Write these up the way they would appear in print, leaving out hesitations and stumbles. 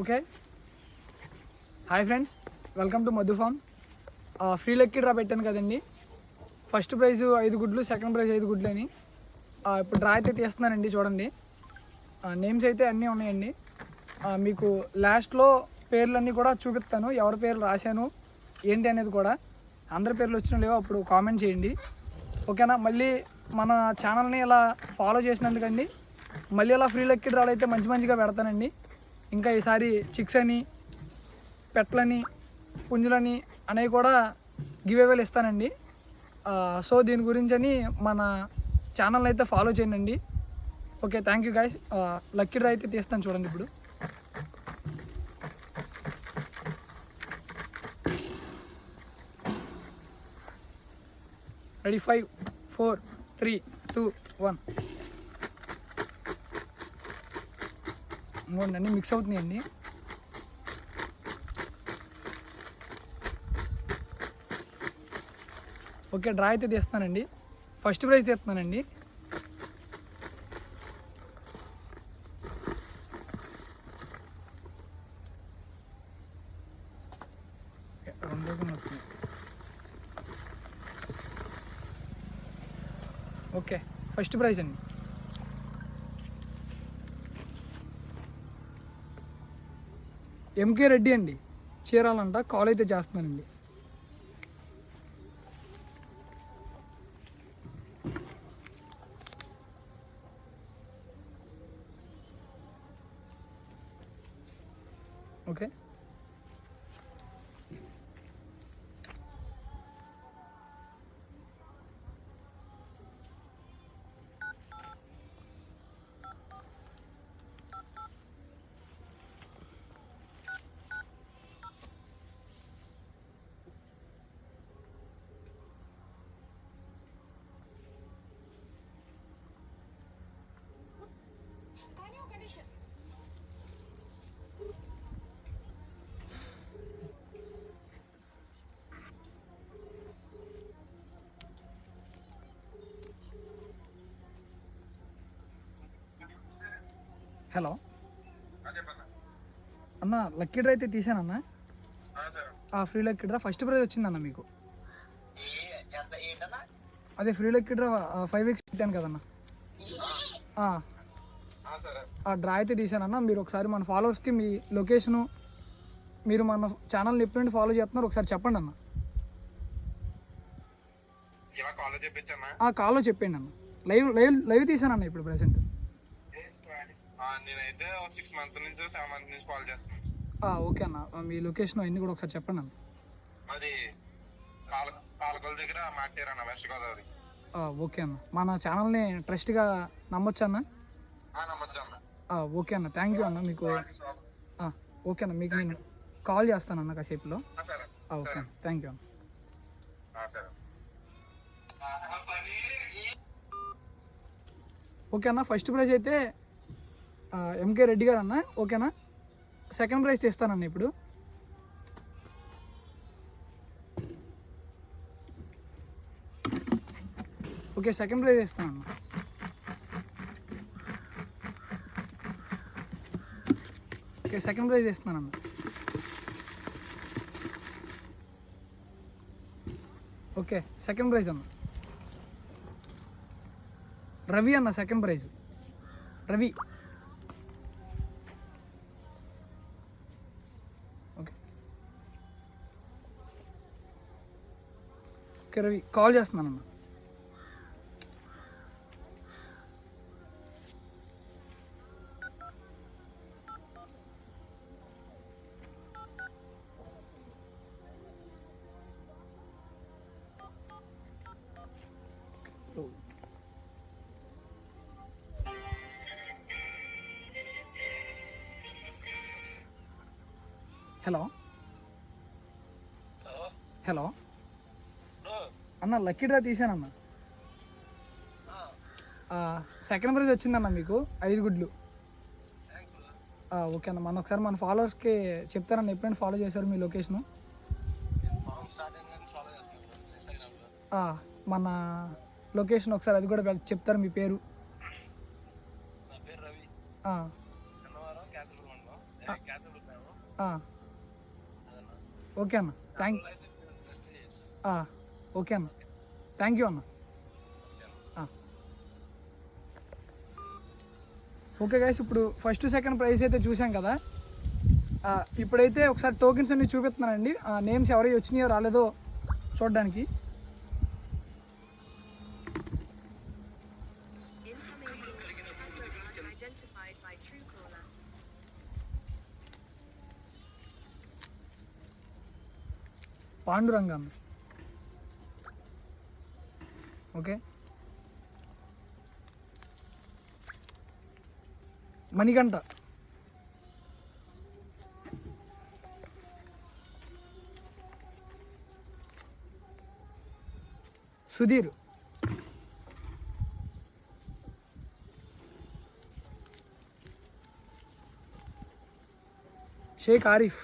Okay. Hi friends, welcome to Madhu farm. Free lucky draw పెట్టాను కదండి. First prize 5 గుడ్లు, second prize 5 గుడ్లు అని. ఇప్పుడు డ్రా అయితే తీస్తున్నానండి. చూడండి, నేమ్స్ అయితే అన్నీ ఉన్నాయండి. మీకు లాస్ట్లో పేర్లన్నీ కూడా చూపిస్తాను, ఎవరి పేర్లు రాశాను ఏంటి అనేది కూడా. అందరి పేర్లు వచ్చినా లేవో అప్పుడు కామెంట్ చేయండి, ఓకేనా. మళ్ళీ మన ఛానల్ని ఇలా ఫాలో చేసినందుకండి మళ్ళీ ఇలా ఫ్రీ లక్కీ డ్రాలు అయితే మంచిగా పెడతానండి. ఇంకా ఈసారి చిక్స్ అని, పెట్లని, పుంజులని అనేవి కూడా గివ్ అవేలు ఇస్తానండి. సో దీని గురించి అని మన ఛానల్ని అయితే ఫాలో చేయండి. Okay, thank you guys. Lucky draw అయితే తీస్తాను చూడండి ఇప్పుడు. రెడీ, 5 4 3 2 1. అన్నీ మిక్స్ అవుతున్నాయండి. ఓకే, డ్రా అయితే తీస్తానండి. ఫస్ట్ ప్రైజ్ తీస్తున్నానండి. ఓకే, ఫస్ట్ ప్రైజ్ అండి. ఎంకే రెడ్డి అండి, చీరాలంట. కాల్ అయితే చేస్తున్నానండి. ఓకే, హలో అన్న, లక్కీ డ్రా అయితే తీసానన్న. Free lucky draw first prize వచ్చిందన్న మీకు. అదే ఫ్రీ లక్కీ డ్రా 5 weeks పెట్టాను కదన్న. ఆ డ్రా అయితే తీసానన్న. మీరు ఒకసారి మన ఫాలోవర్స్కి మీ లొకేషను, మీరు మన ఛానల్ని ఎప్పుడు నుండి ఫాలో చేస్తున్నారు ఒకసారి చెప్పండి అన్న. కాల్లో చెప్పండి అన్న. లైవ్ తీసానన్న ఇప్పుడు ప్రెసెంట్. నేనైతే 6 months నుంచి 7 months నుంచి ఫాలో చేస్తాను. ఓకే అన్న, మీ లొకేషన్ అన్ని కూడా ఒకసారి చెప్పండి అన్న. అది పాలకొల దగ్గర మాటేరు అన్న, వెస్ట్ గోదావరి. ఓకే అన్న, మన ఛానల్ని ట్రస్ట్గా నమ్మొచ్చు అన్న. నమ్మొచ్చు అన్న. ఓకే అన్న, థ్యాంక్ యూ అన్న. మీకు ఓకే అన్న, మీకు నేను కాల్ చేస్తానన్న కాసేపులో. ఓకే అన్న, థ్యాంక్ యూ అన్న. ఓకే అన్న, ఫస్ట్ ప్రైజ్ అయితే ఎంకే రెడ్డి గారు అన్న. ఓకేనా, సెకండ్ ప్రైజ్ తీస్తానన్న ఇప్పుడు. ఓకే, సెకండ్ ప్రైజ్ ఇస్తానన్న. ఓకే, సెకండ్ ప్రైజ్ ఇస్తానన్న. ఓకే, సెకండ్ ప్రైజ్ అన్న. రవి అన్న, second prize Ravi. Okay Ravi, call చేస్తున్నానన్న. హలో హలో అన్న, లక్కీ డ్రా తీసానన్న. సెకండ్ ప్రైజ్ వచ్చిందన్న మీకు 5 గుడ్లు. ఓకే అన్న, ఒకసారి మన ఫాలోవర్స్కి చెప్తారన్న ఎప్పుడైనా ఫాలో చేశారు మీ లొకేషను. మన లొకేషన్ ఒకసారి అది కూడా చెప్తారు, మీ పేరు. ఓకే అన్న, ఓకే అన్న, థ్యాంక్ యూ అన్న. ఓకే గైస్, ఇప్పుడు ఫస్ట్ సెకండ్ ప్రైజ్ అయితే చూసాం కదా. ఇప్పుడైతే ఒకసారి టోకెన్స్ అన్ని చూపిస్తున్నానండి. నేమ్స్ ఎవరైనా వచ్చినాయో రాలేదో చూడడానికి. పాండురంగం, ఓకే. మణిగంట, సుధీర్, షేక్ ఆరిఫ్,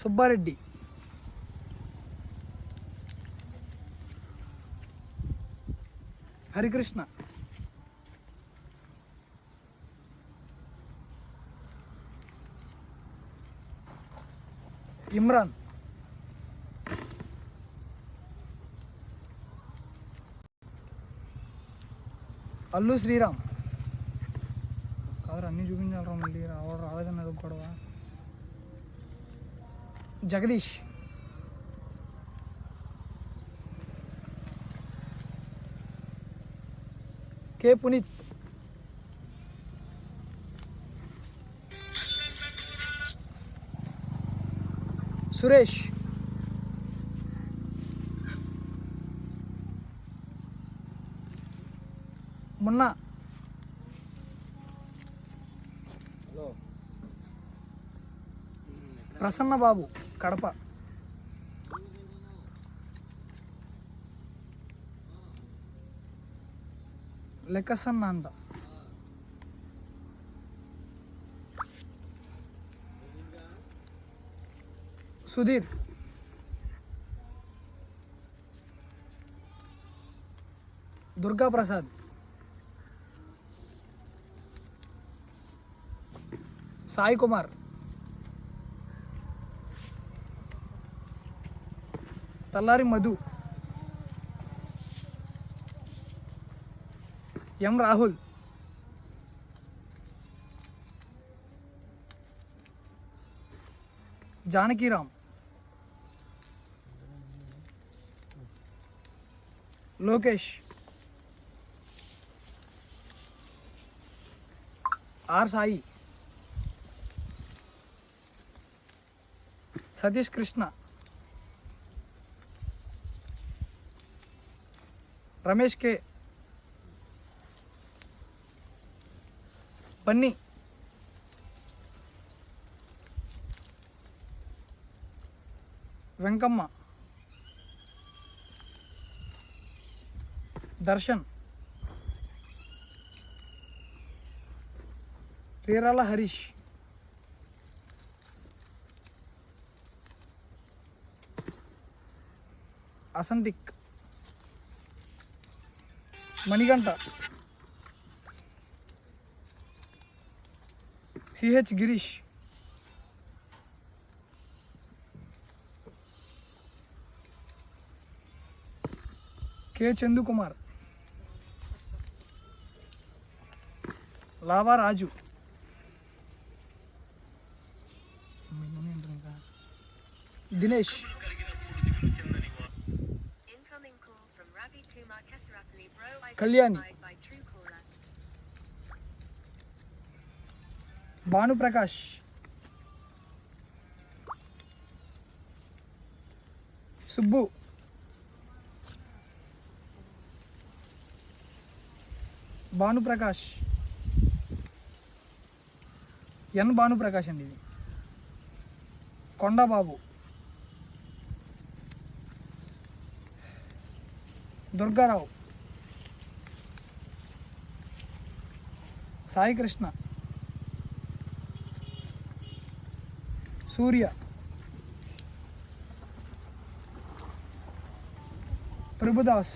సుబ్బారెడ్డి, హరికృష్ణ, ఇమ్రాన్, అల్లు శ్రీరామ్. కాదు అన్నీ చూపించాలరా, మళ్ళీ రాలేదన్నది గొడవ. జగదీష్, కే పునీత్, సురేష్, మున్నా, ప్రసన్న బాబు, కడప, లెక్కసన్న అంట, Sudheer, Durga Prasad, Sai Kumar, Tallari Madhu, M Rahul, Janakiram, Lokesh, R Sai, Satish Krishna, Ramesh K, Bunny, Venkamma, Darshan, రీరాల హరీష్, అసంతిక్, Manikanta, CH Girish, K Chandukumar, Lava Raju, Dinesh, Kalyani, Bhanuprakash, Subbu, Bhanuprakash, N Bhanuprakash అండి ఇది, కొండబాబు, దుర్గారావు, సాయి కృష్ణ, సూర్య, ప్రభుదాస్,